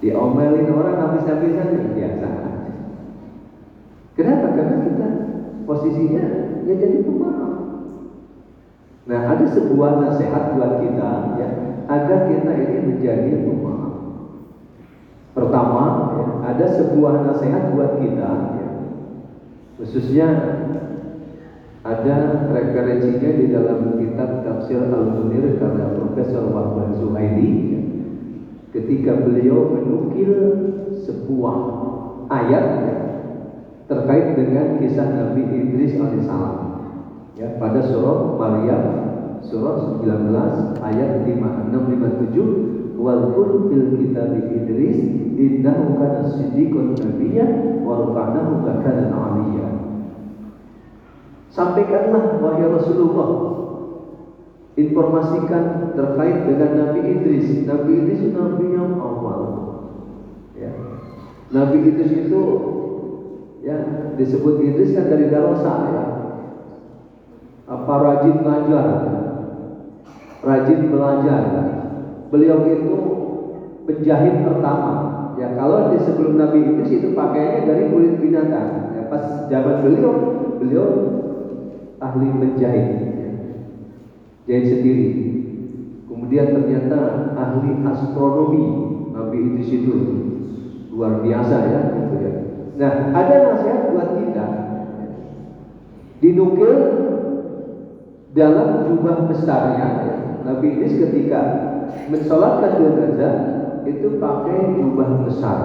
diomelin orang habis-habisan ya biasa. Kenapa? Karena kita posisinya ya jadi pemaaf. Nah, ada sebuah nasihat buat kita ya, agar kita ini menjadi pemaaf. Pertama, ya, ada sebuah nasihat buat kita ya, khususnya ada referensinya di dalam kitab Tafsir Al-Munir karya Profesor Wahbah Zuhaili ya, ketika beliau menukil sebuah ayat ya, terkait dengan kisah Nabi Idris alaihissalam ya, pada surah Maryam surah 19 ayat 56-57, wal-qul fil kitab Idris innahu kana siddiqun nabiyya wa rafa'nahu makanan 'aliyya. Sampaikanlah wahai Rasulullah, informasikan terkait dengan Nabi Idris. Nabi Idris itu nabi yang awal ya. Nabi Idris itu ya disebut Idris kan dari Darosa ya, apa rajin ngajar, rajin belajar. Beliau itu penjahit pertama ya. Kalau di sebelum Nabi Idris itu pakaiannya dari kulit binatang ya. Pas zaman beliau ahli menjahit ya. Jahit sendiri. Kemudian ternyata ahli astronomi Nabi Idris itu luar biasa ya gitu ya. Nah, ada nasihat buat kita dinukil dalam jubah besarnya ya. Nabi Idris ketika mensolatkan jenazah itu pakai jubah besar.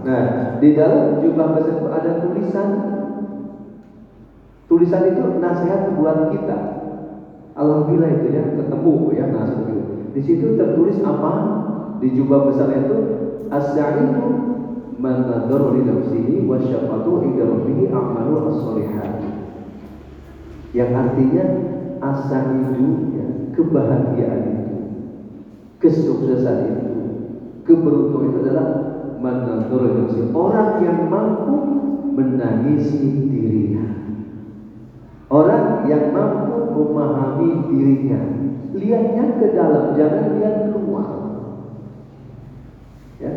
Nah, di dalam jubah besar itu ada tulisan. Tulisan itu nasihat buat kita. Alhamdulillah itu ya ketemu ya nasihat itu. Di situ tertulis apa? Di jubah besar itu as-sa'idu man nadhara li nafsihi wa syafatu inda rabbih a'malu as-shalihat. Yang artinya as-sa'idu ya, kebahagiaan itu, kesuksesan itu, keberuntungan itu adalah man nadhara li nafsihi, orang yang mampu menangisi dirinya. Orang yang mampu memahami dirinya, lihatnya ke dalam, jangan lihat keluar. Ya,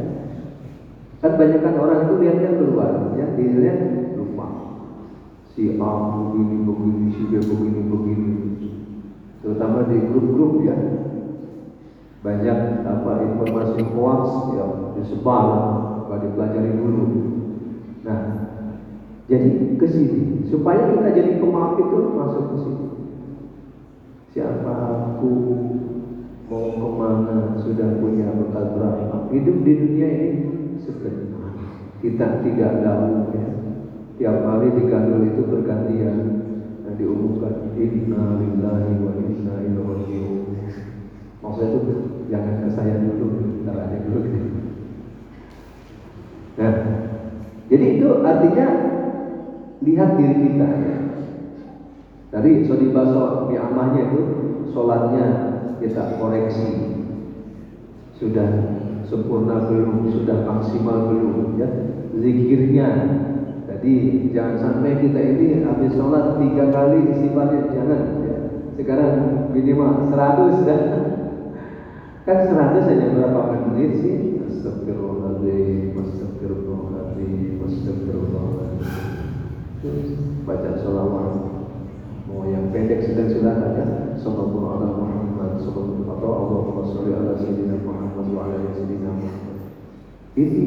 kan banyak kan orang itu lihatnya keluar, ya dilihat lupa. Si A begini, si B begini. Terutama di grup-grup ya, banyak informasi hoax yang disebar, nggak dipelajari dulu. Nah, jadi ke sini supaya kita jadi pemaaf itu masuk ke sini. Siapa aku, mau kemana, sudah punya bekal berapa? Hidup di dunia ini sebentar. Kita tidak tahu ya. Tiap hari di gandul itu bergantian dan diumumkan inna lillahi wa inna ilaihi raji'un. Maksudnya itu jangan ke saya dulu, ntar aja dulu. Nah, jadi itu artinya lihat diri kita ya. Tadi sodibaso bi'amahnya itu sholatnya kita koreksi, sudah sempurna belum, sudah maksimal belum ya. Zikirnya jadi jangan sampai kita ini habis sholat 3 kali istighfarnya, jangan ya. Sekarang minimal 100 dah. Kan 100 hanya berapa menit sih? Astagfirullahaladzim, astagfirullahaladzim, astagfirullahaladzim. Baca sholawat, mau yang pendek sedang silakan ya. Sallallahu alaihi Muhammad, sallallahu atau Allahumma sholli ala sayyidina Muhammad wa ala sayyidina Muhammad. Ini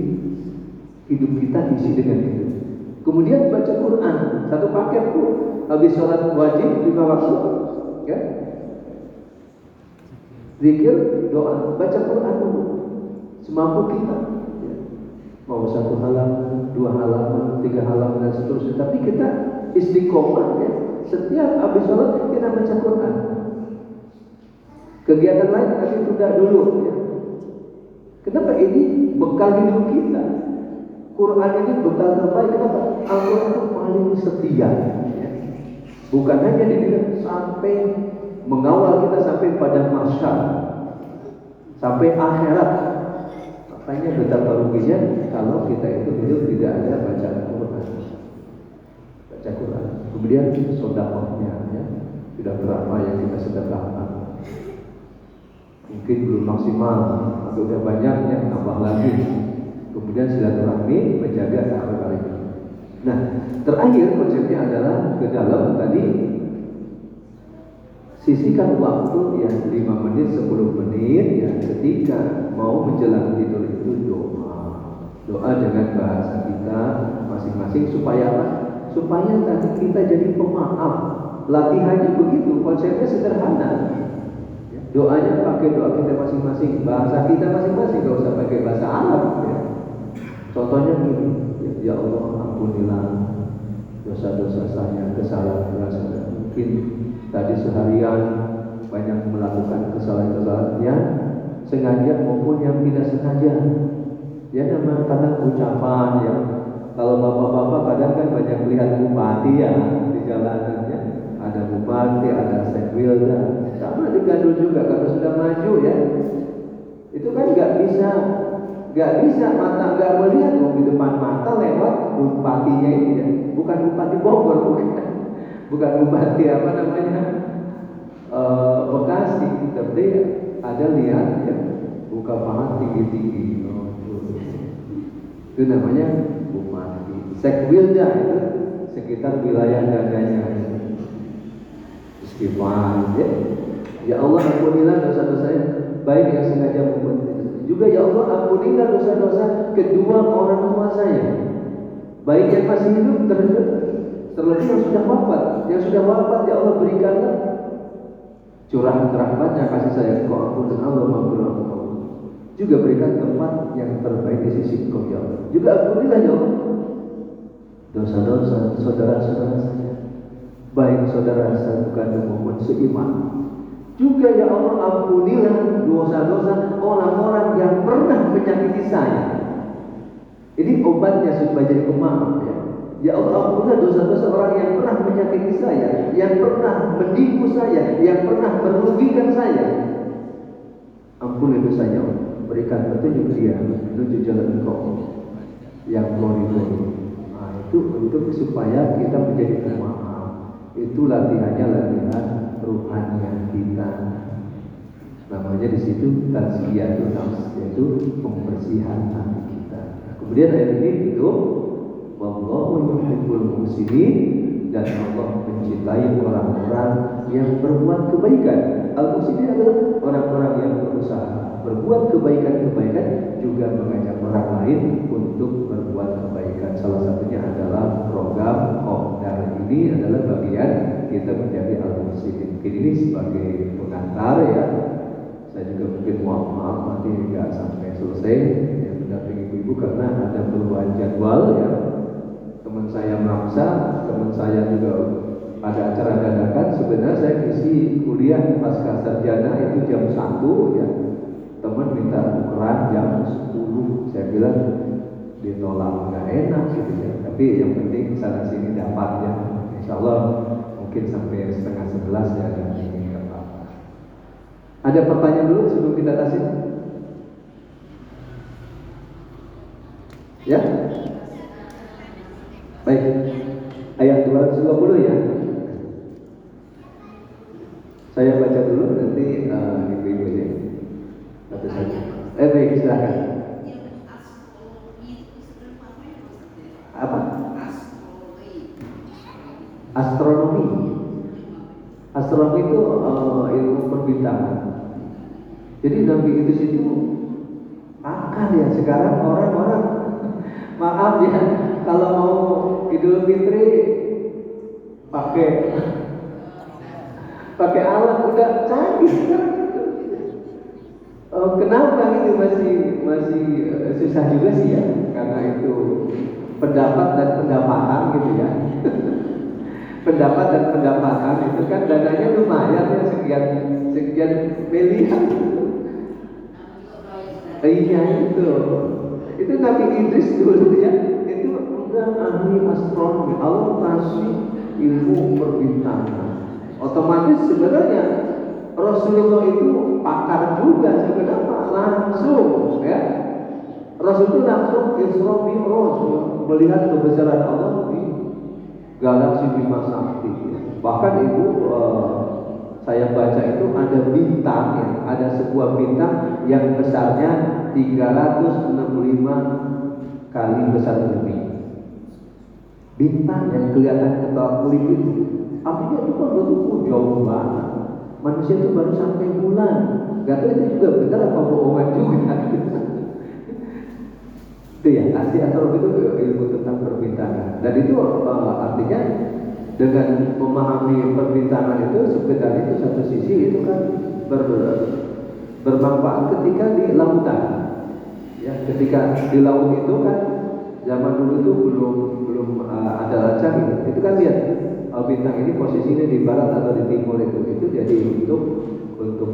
hidup kita isi dengan itu. Kemudian baca Quran, satu paket tuh. Habis sholat wajib 5 waktu, ya. Zikir, doa, baca Quran dulu. Semampu kita. Ya. Mau 1 halaman, 2 halaman, 3 halaman dan seterusnya. Tapi kita istiqomah ya. Setiap habis sholat kita baca Quran. Kegiatan lain nanti tunda dulu ya. Kenapa ini bekal hidup kita? Quran ini bekal terbaik. Kenapa? Al-Quran itu paling setia ya. Bukan hanya dilihat sampai mengawal kita sampai pada masyar, sampai akhirat. Makanya betapa ruginya kalau kita itu hidup tidak ada baca Quran. Baca Quran. Kemudian sedekahnya ya. Sudah berapa yang kita sedekahkan? Mungkin belum maksimal, atau sudah banyak yang tambah lagi. Kemudian silaturahmi menjaga sahabat ini. Nah, terakhir konsepnya adalah ke dalam tadi sisihkan waktu ya 5 menit 10 menit ya ketika mau menjelang tidur itu doa dengan bahasa kita masing-masing supaya apa? Supaya tadi kita jadi pemaaf. Latihannya begitu, konsepnya sederhana. Doanya pakai doa kita masing-masing, bahasa kita masing-masing, gak usah pakai bahasa Arab ya. Contohnya gini, ya Allah ampunilah dosa-dosa saya, kesalahan saya. Mungkin tadi seharian banyak melakukan kesalahan-kesalahan yang sengaja maupun yang tidak sengaja. Ya namanya kadang ucapan ya. Kalau bapak-bapak kadang kan banyak melihat bupati ya di jalanannya. Ada bupati, ada sekwilda. Sama di Gandul juga kalau sudah maju ya. Itu kan nggak bisa mata nggak melihat di depan mata lewat bupatinya ini ya. Bukan bupati Bogor, bukan bupati apa namanya Bekasi, tapi ada lihat ya buka paha tinggi-tinggi. Itu namanya bupati. Sekwilda itu sekitar wilayah dadanya. Istighfar ya. Ya Allah ampunilah dosa-dosanya baik yang sengaja maupun juga ya Allah ampunilah dosa-dosa kedua orang tua saya. Baik yang masih hidup terlebih yang sudah wafat. Yang sudah wafat ya Allah berikanlah curahan rahmatnya kasih sayang Engkau ampun Allah maghfir Allah. Juga berikan tempat yang terbaik di sisi Engkau ya Allah. Juga ampunilah ya Allah dosa-dosa saudara-saudara saya. Baik saudara satu kandung maupun seiman. Juga ya Allah ampunilah dosa-dosa orang-orang yang pernah menyakiti saya. Ini obatnya supaya jadi pemaaf ya. Ya Allah ampunilah dosa-dosa orang yang pernah menyakiti saya, yang pernah menipu saya, yang pernah merugikan saya. Ampuni dosanya, berikan petunjuk dia, menuju jalan Engkau yang glori-glori. Nah, itu untuk supaya kita menjadi pemaaf. Itu latihannya latihan ruhaniah kita. Namanya di situ tazkiyatun nafs, yaitu pembersihan hati kita. Kemudian ayat ini itu wallahu yuhibbul muhsinin, dan Allah mencintai orang-orang yang berbuat kebaikan. Al-muhsinin adalah orang-orang yang berusaha berbuat kebaikan-kebaikan, juga mengajak orang lain untuk berbuat kebaikan. Salah satunya adalah program Kopdar. Ini adalah bagian kita menjadi al-muhsinin. Mungkin ini sebagai pengantar ya. Saya juga mungkin maaf nanti nggak sampai selesai ya, mendampingi ibu karena ada perubahan jadwal ya. Teman saya merasa, teman saya juga ada acara dadakan. Sebenarnya saya isi kuliah pasca sarjana itu jam 1 ya. Teman minta tukeran jam 10. Saya bilang ditolak nggak enak gitu ya. Tapi yang penting sana sini dapat ya. Insya Allah mungkin sampai setengah 11 ya, dan ini nggak apa-apa. Ada pertanyaan dulu sebelum kita tasik? Ya? Baik. Ayat 220 ya. Saya baca dulu nanti ibu-ibu ya. Satu saja. Baik, silakan. Apa? Astronomi. Astronomi itu ilmu perbintangan. Jadi Nabi itu situ pakar ya. Sekarang orang-orang maaf ya, kalau mau Idul Fitri pakai alat udah canggih kan? Kenapa itu masih susah juga sih ya? Karena itu pendapat dan pendapatan gitu ya. Pendapat dan pendapatan itu kan dananya lumayan ya, sekian miliar. Iya itu Nabi Idris dulu ya, itu udah ahli astronomi. Allah kasih ilmu perbintangan. Otomatis sebenarnya Rasulullah itu pakar juga sebenarnya, langsung ya. Rasul itu langsung Isra Mi'raj melihat kebesaran Allah di galaksi Bima Sakti. Bahkan ibu saya baca itu ada bintang ya, ada sebuah bintang yang besarnya 365 kali besar bumi. Bintang yang kelihatan ketok kulit itu, artinya itu kan jauh banget. Manusia itu baru sampai bulan. Gak tahu itu juga benar apa bohongan juga. Itu ya, asli astronomi itu ilmu tentang perbintangan. Dan itu artinya dengan memahami perbintangan itu sebenarnya itu satu sisi itu kan bermanfaat ketika di lautan. Ya, ketika di laut itu kan zaman dulu itu belum ada lancang itu kan lihat bintang ini posisinya di barat atau di timur itu jadi untuk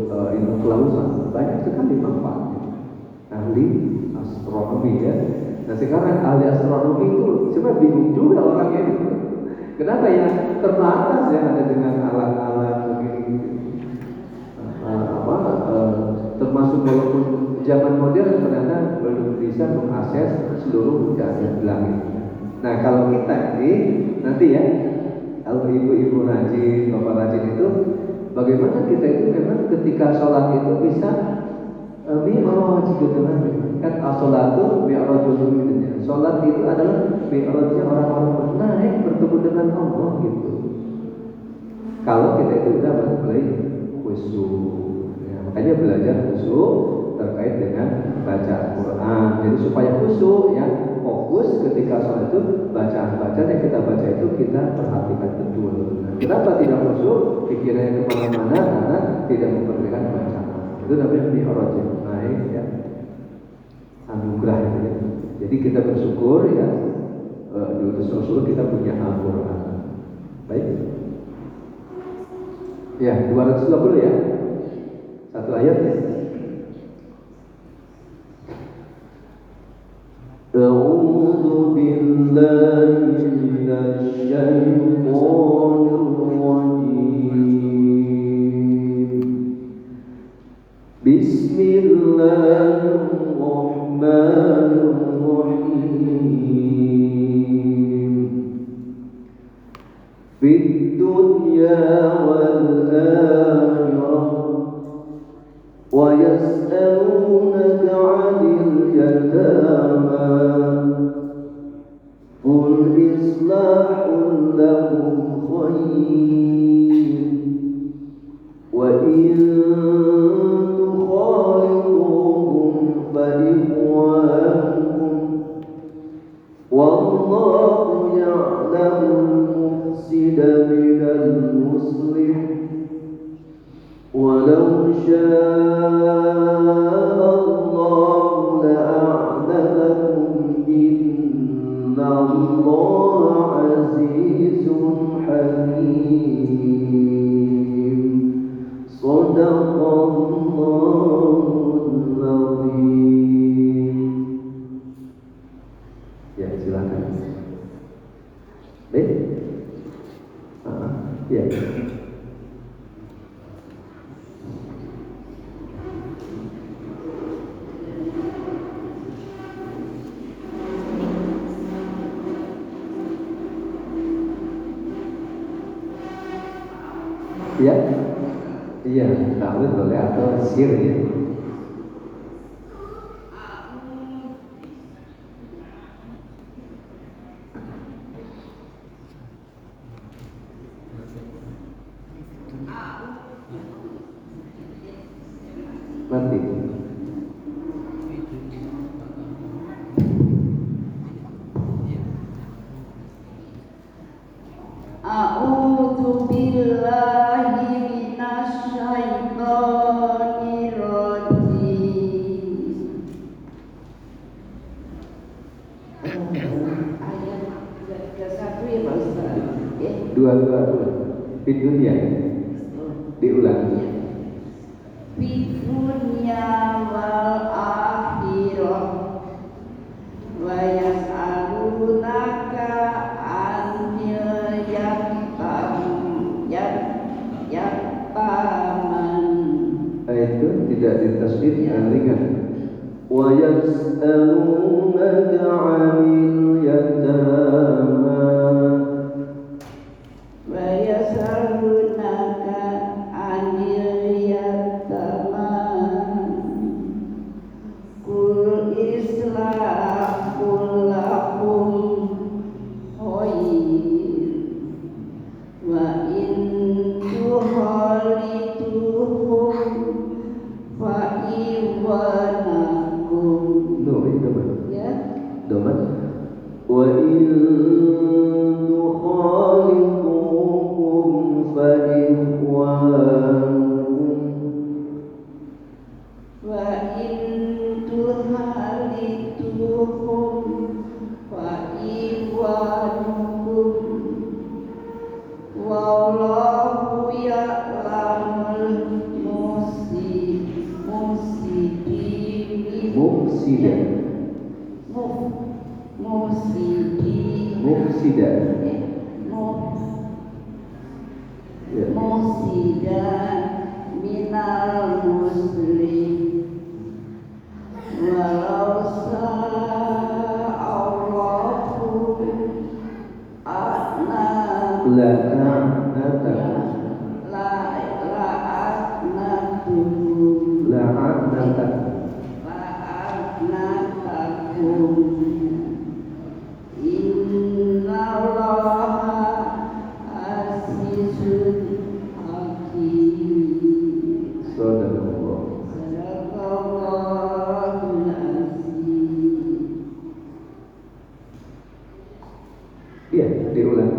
ilmu kelautan banyak sekali manfaatnya. Ahli astronomi ya. Nah sekarang ahli astronomi itu sebenarnya bingung juga orangnya itu. Kenapa ya terbatas ya ada dengan alat-alat begini termasuk walaupun zaman modern ternyata belum bisa mengakses seluruh jagat langit. Nah kalau kita ini nanti ya, kalau ibu-ibu rajin, bapak rajin itu, bagaimana kita itu memang ketika sholat itu bisa mi'raj gitu kan as-sholatu mi'rajul mu'min. Sholat itu adalah mi'rajnya orang-orang naik bertemu dengan Allah gitu. Kalau kita itu sudah mulai khusyuk, ya, makanya belajar khusyuk terkait dengan baca Al-Quran. Jadi supaya khusyuk ya, fokus ketika sholat itu bacaan-bacaan yang kita baca itu kita perhatikan betul. Nah, kenapa tidak khusyuk? Pikirannya kemana-mana karena tidak memperhatikan bacaan. Itu namanya mi'raj, naik ya, anugerah itu ya. Jadi kita bersyukur ya, di utus Rasul kita punya Al-Quran. Baik. Ya, 220 ya. Satu ayat ya. A'udzu billahi minasy syaithanir rajim. Bismillahirrahmanirrahim. Fid dunya wal akhirah wa yas'alunaka 'anil yatama qul islahun lahum khair wa in tukhalituhum fa ikhwanukum wallahu ya'lamul mufsida minal muslih walau syaa'a Allahu la'a'lamakum inna Allaha 'azizun hakim. Shadaqallahul 'azim. Ya, silakan. Baik. Ya. Ya, iya, ta'awud boleh atau sir ya. Mati. A'udzu billahi minasy syaithanir rajim. Ayat 31 ya Pak Ustaz. Dua. Di dunia. Diulang. Fid dunya wal akhirah wa yas'alunaka 'anil yataman. Itu tidak ditasdid ringan. Wa yas'alunaka 'anil yatama. Wa yas'alunaka 'anil islahul lakum khair wa in tuhalituhum fa iwanakum. Ya. Doman. Wa in tukhalituhum fa ikhwanukum. Wa in tuhalituhum fa ikhwanukum. Wallahu ya'lamul mufsidin. Mufsidan minal muslim walau sa'allahu la'anatakum. Innallaha azizun hakim. Sadaqallahul azim. Iya, diulang.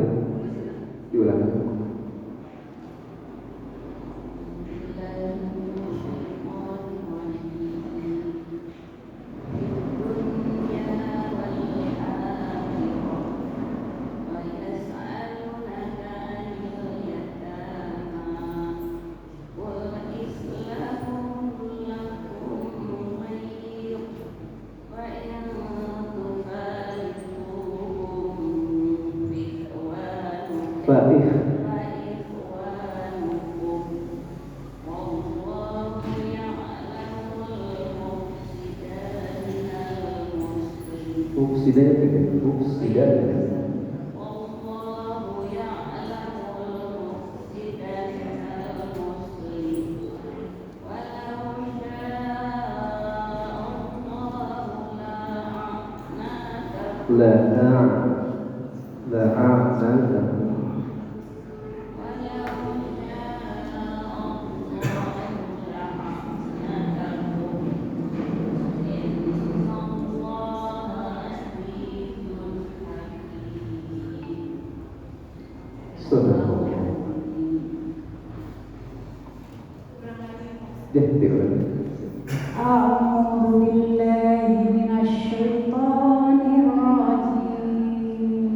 A'udzu billahi minasy syaithanir rajim.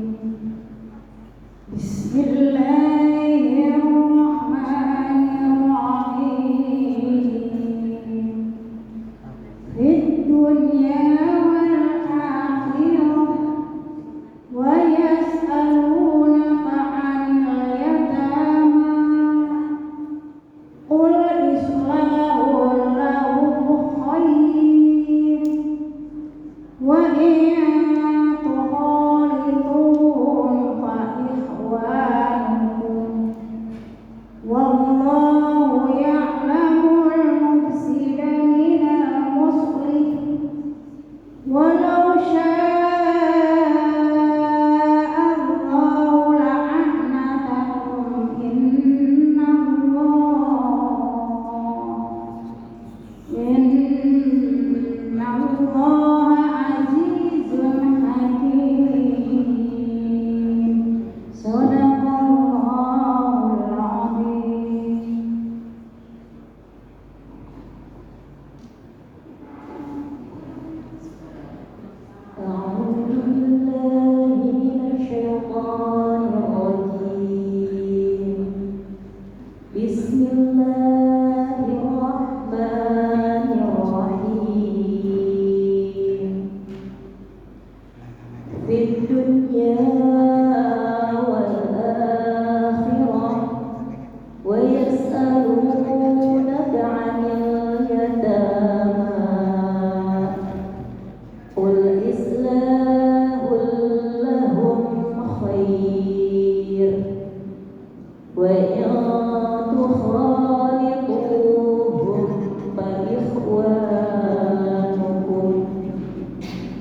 Bismillahirrahmanirrahim. Fid dunya wal akhirah wa yas'alunaka 'anil yatama qul islahun lahum khair wa in tukhalituhum fa ikhwanukum wallahu ya'lamul mufsida minal muslih walau syaa Allahu la'anatakum innallaha azizun hakim. Sadaqallahul azim.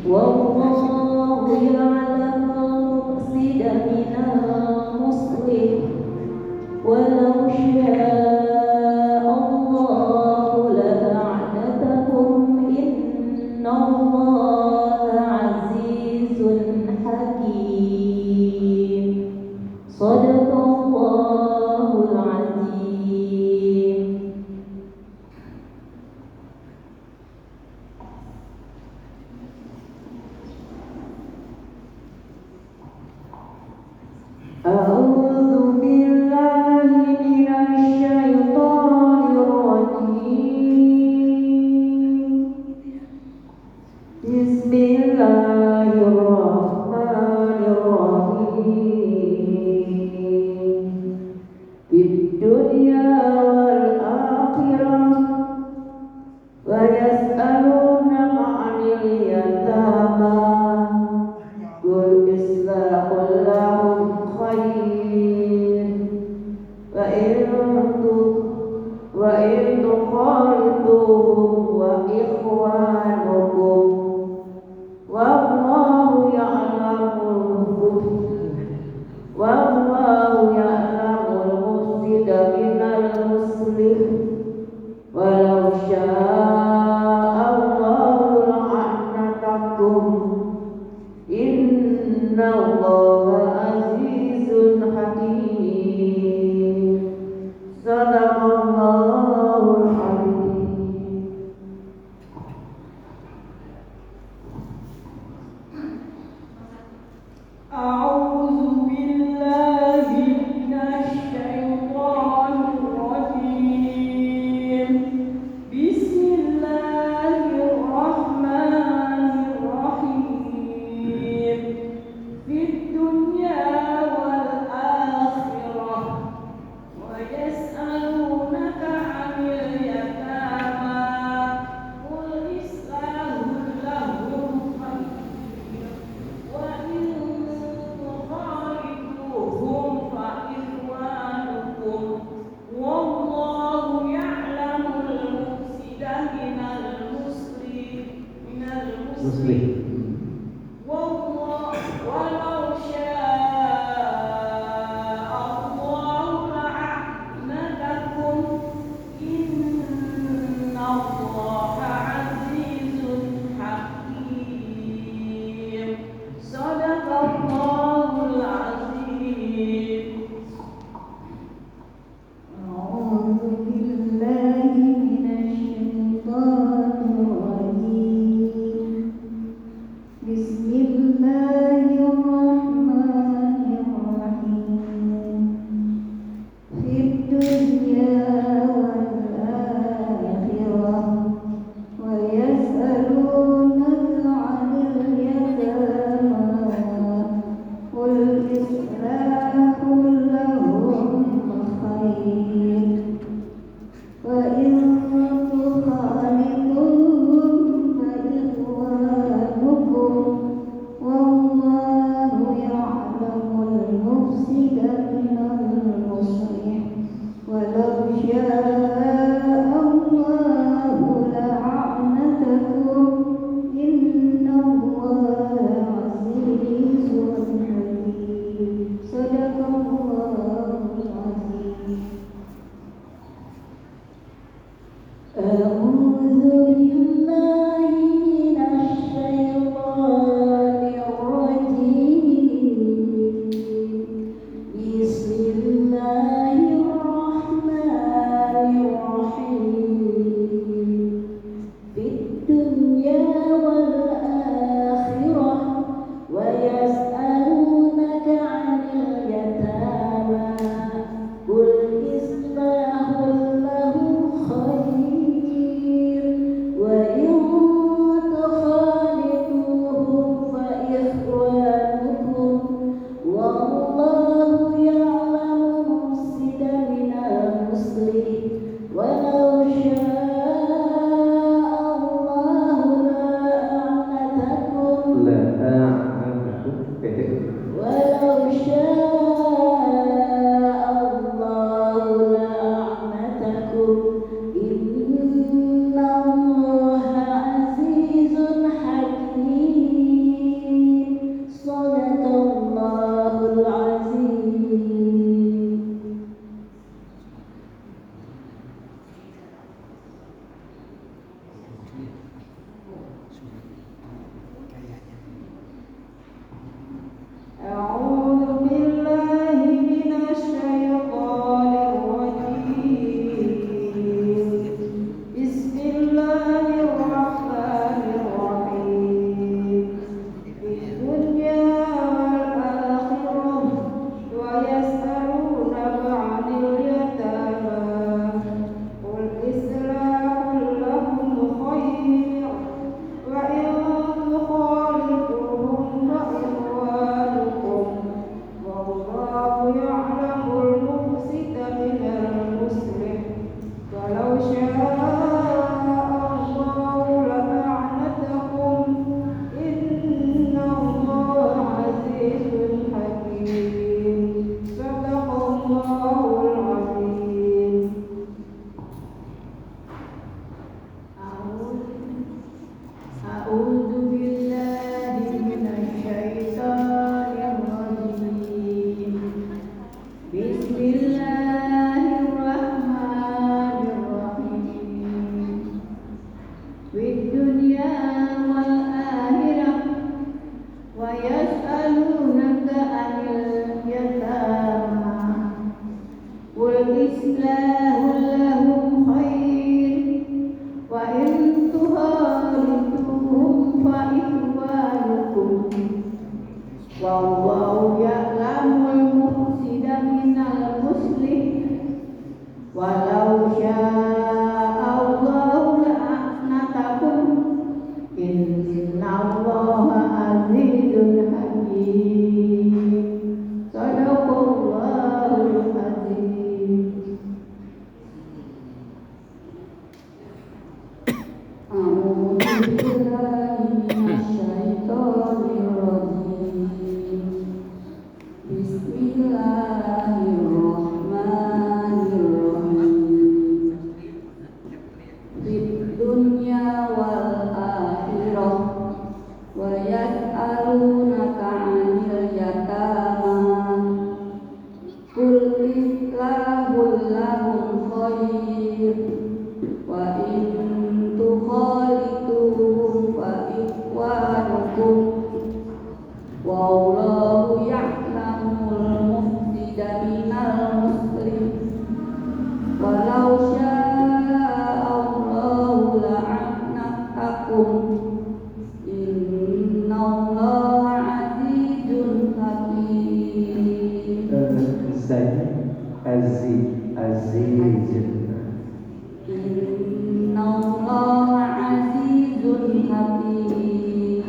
والله يعلم المفسد من المصلح ولو شاء الله لأعنتكم إن الله عزيز حكيم صدق الله العظيم. أعوذ بالله من الشيطان الرجيم. بسم الله الرحمن الرحيم. في الدنيا والآخرة ويسألونك عن اليتامى قل إصلاح لهم خير وإن تخالطوهم وإخوانكم والله يعلم المفسد من المصلح ولو شاء الله لأعنتكم إن الله عزيز حكيم صدق الله العظيم. أعوذ بالله من الشيطان الرجيم. بسم الله الرحمن الرحيم. في الدنيا والآخرة ويسألونك عن اليتامى قل إصلاح لهم خير وإن تخالطوهم فإخوانكم والله يعلم المفسد من المصلح ولو شاء الله لأعنتكم إن الله عزيز حكيم صدق الله العظيم. أعوذ بالله من الشيطان الرجيم. أعوذ بالله من الشيطان الرجيم بسم الله الرحمن الرحيم في الدنيا والآخرة ويسألونك عن اليتامى قل إصلاح لهم خير وإن تخالطوهم فإخوانكم والله يعلم المفسد من المصلح ولو شاء الله لأعنتكم إن الله عزيز حكيم صدق الله العظيم. أعوذ بالله من الشيطان الرجيم بسم الله الرحمن الرحيم في الدنيا والآخرة ويسألونك عن اليتامى قل إصلاح لهم خير وإن تخالطوهم فإخوانكم والله يعلم المفسد من المصلح ولو شاء الله لأعنتكم إن الله عزيز حكيم. Aziz. إن الله عزيز حكيم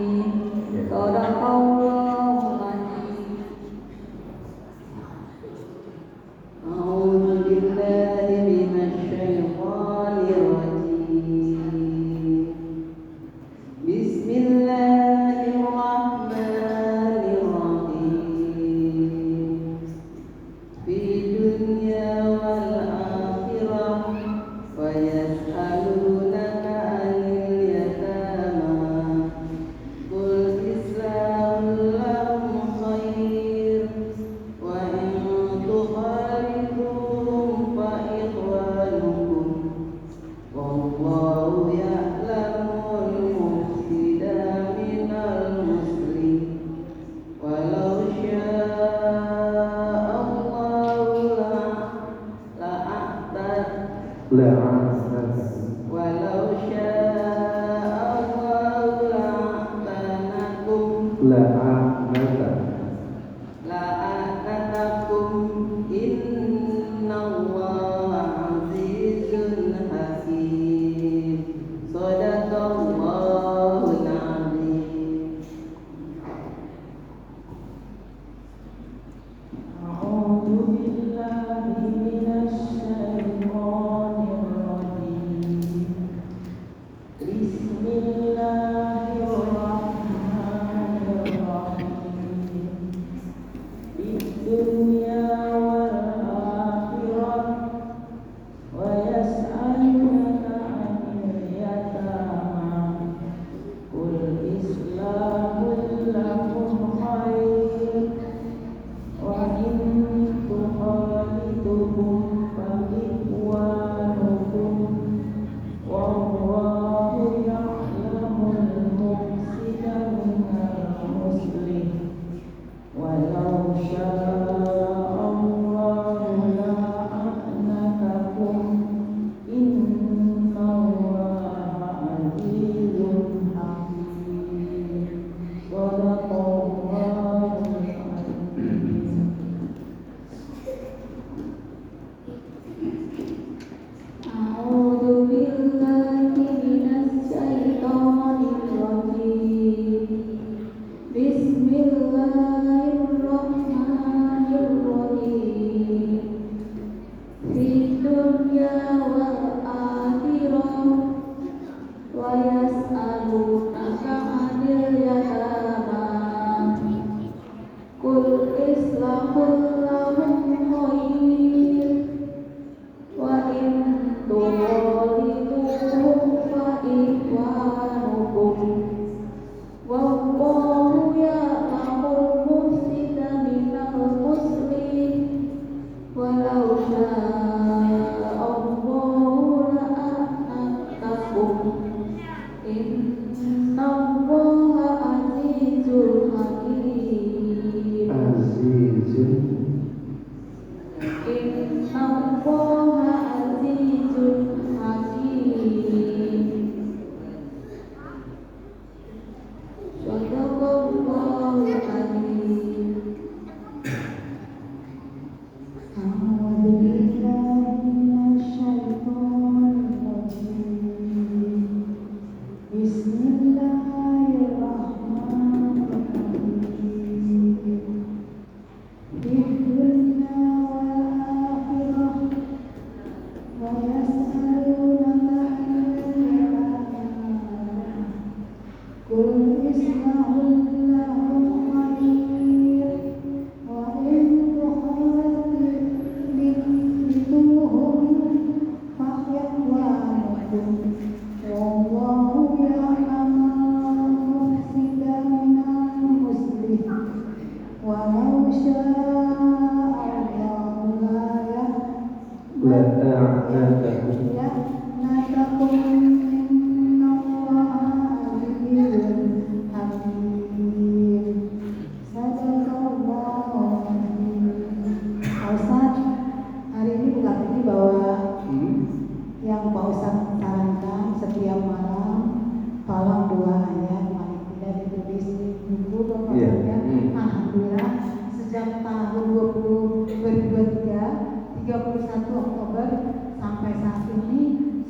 صدق الله العظيم. أعوذ بالله من الشيطان الرجيم بسم الله الرحمن الرحيم في الدنيا والآخرة ويسألونك عن اليتامى قل إصلاح لهم خير وإن تخالطوهم فإخوانكم والله يعلم المفسد من المصلح ولو شاء الله ولو شاء الله لأعنتكم إن الله عزيز حكيم صدق الله العظيم. أعوذ بالله من الشيطان الرجيم بسم الله الرحمن الرحيم في الدنيا والآخرة ويسألونك عن اليتامى قل إصلاح لهم خير وإن تخالطوهم فإخوانكم والله يعلم المفسد من المصلح ولو شاء الله لأعنتكم إن الله عزيز حكيم صدق الله العظيم. أعوذ بالله من الشيطان الرجيم بسم الله الرحمن الرحيم في الدنيا والآخرة ويسألونك عن اليتامى قل إصلاح لهم خير وإن تخالطوهم فإخوانكم Qul isma'ul lahum khair wa in tukhalituhum fahyakwanukum wallahu ya'lamu mufsida minal muslih walau sya'a Allahu la La'a'atakum. ya'natakum innallaha aliyyun hakim. Sadaqallahu azim. Pak Ustadz, hari ini bukan ini bahwa yang Pak Ustadz sarankan setiap malam tolong 2 ayat paling tidak ditulis di buku Bapak Iya. ya. Alhamdulillah sejak tahun 2023 31